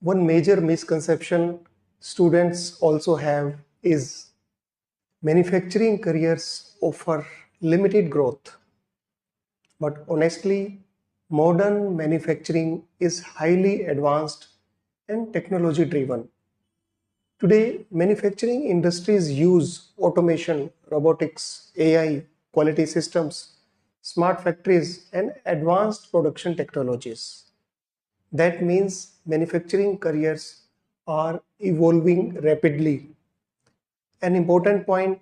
One major misconception students also have is manufacturing careers offer limited growth. But honestly, modern manufacturing is highly advanced and technology driven. Today, manufacturing industries use automation, robotics, AI, quality systems, smart factories, and advanced production technologies. That means manufacturing careers are evolving rapidly. An important point,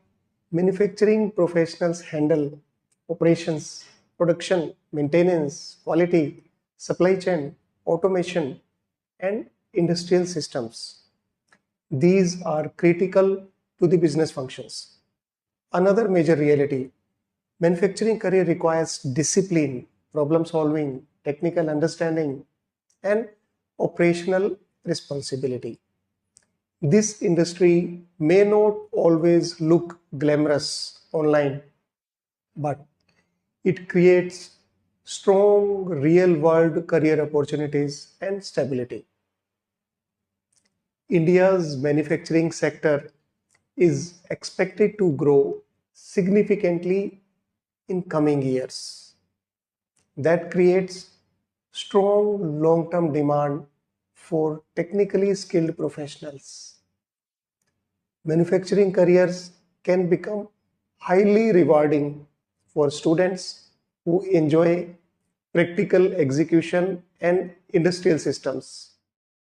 manufacturing professionals handle operations, production, maintenance, quality, supply chain, automation, and industrial systems. These are critical to the business functions. Another major reality, manufacturing career requires discipline, problem solving, technical understanding, and operational responsibility. This industry may not always look glamorous online, but it creates strong real world career opportunities and stability. India's manufacturing sector is expected to grow significantly in coming years. That creates strong long term demand for technically skilled professionals. Manufacturing careers can become highly rewarding for students who enjoy practical execution and industrial systems.